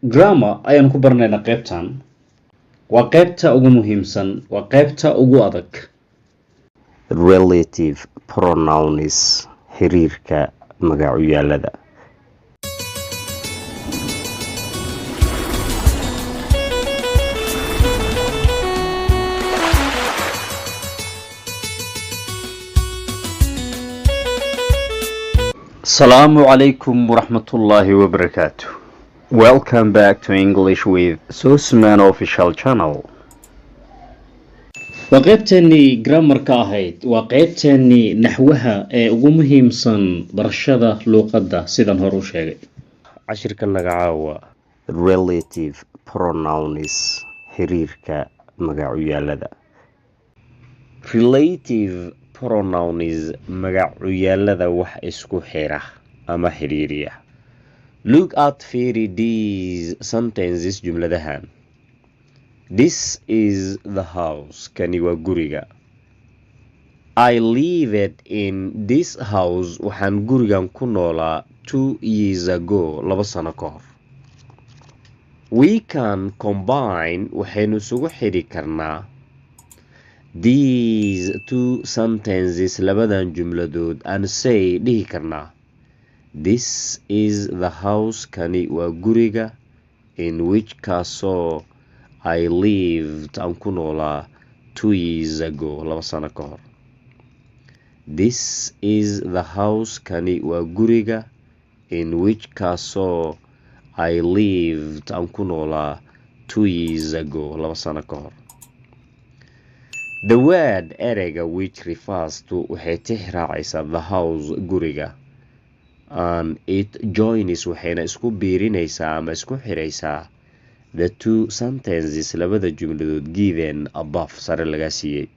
grammar ayaan ku barnaynaa qaybtan. Waa qaybta ugu muhiimsan, waa qaybta ugu adag. Relative pronouns xiriirka magacyaalada. Assalamu alaikum warahmatullahi wabarakatuh. Welcome back to English with Susman official channel. waa qaybteennii grammarka ahayd, waa qaybteennii naxwaha ee ugu muhiimsan barashada luuqadda sidan hore u sheegay. Cashirka nagacaawa relative pronouns xiriirka magacyaalada. Relative pronouns magacyaalada wax isku xira ama xiriiriya. Look at these sentences jumladahan. This is the house. Kani waa guriga. I lived in this house. Waxaan gurigan ku noolaa 2 years ago. 2 sano ka hor. We can combine. Waxaynu isugu xiri karnaa these two sentences labadan jumladood and say dhihi karnaa this is the house. Kani waa guriga in which kaasoo I lived aan ku noolaa 2 years ago. 2 sano ka hor. This is the house. Kani waa guriga in which kaasoo I lived aan ku noolaa 2 years ago. 2 sano ka hor. The word ereyga which refers to waxay tixraacaysaa the house guriga and it joins waxayna isku biirinaysaa ama isku xiraysaa the two sentences labada jumladood given above sare laga siiyey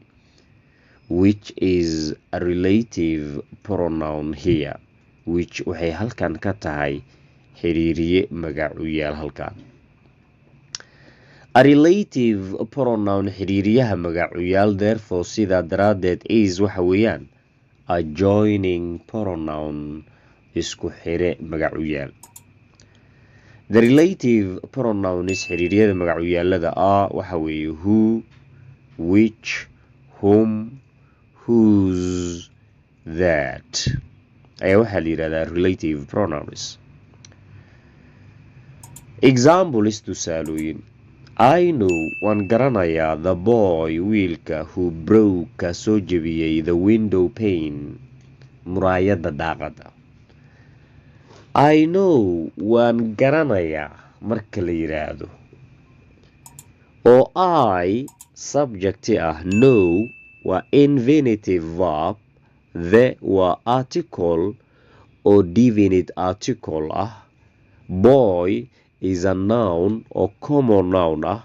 which is a relative pronoun here which waxay halkan ka tahay xiriiriye magacuyaal halkan. A relative pronoun xiriiriyaha magacuyaal therefore sidaa daraadeed is waxa weeyaan a joining pronoun isku xire magacuyaal. The relative pronouns xiriiriyada magacyaalada waxa weeye who, which, whom, whose, that ayaa waxaa la yidhahdaa relative pronouns. Examples tusaalooyin. I know waan garanayaa the boy wiilka who broke ka soo jebiyey the window pane muraayada daaqada. I know waan garanayaa marka la yiraahdo oo I subject know waa infinitive verb, the waa article oo definite article boy is a noun or common noun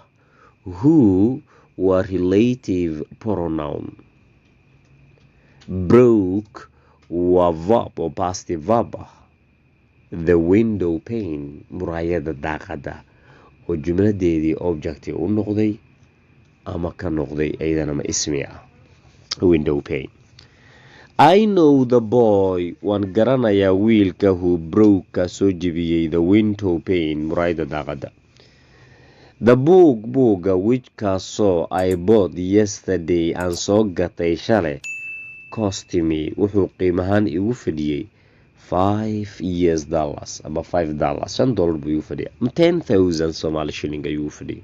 who waa relative pronoun. Broke waa verb or past verb the window pane muraayada daaqada oo jumladeedii object u noqday ama ka noqday ayadana ma ismi window pane. I know the boy waan garanayaa wiilka who broke ka soo jebiyey the window pane muraayada daaqada. The book buuga which kaasoo I bought yesterday aan soo gatay shalay cost me wuxuu qiimahaan igu fadhiyey $5 ama $5 $5 buu igu fadhiya 10,000 Somali shilling ayuu fadhiyay.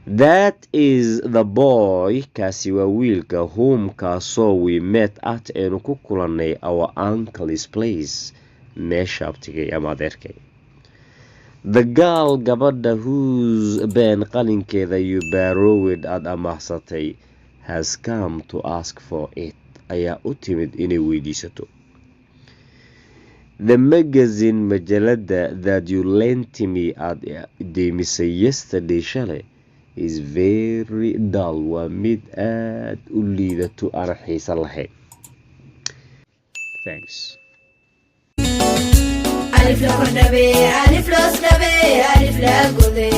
That is the boy. Kaasi waa wiilka whom kaasoo we met at eenu ku kulannay our uncle's place meesha abtigay ama adeerkay. The girl gabadha whose pen qalinkeeda you borrowed aad amaahsatay has come to ask for it ayaa u timid inay weydiisato. The magazine majalada that you lent me aad deemisay yesterday shalay is very dull. Waa mid aad u liidato aan xiiso lahayn. Thanks. ألف لو كنا بي ألف لو سنا بي ألف لا قضي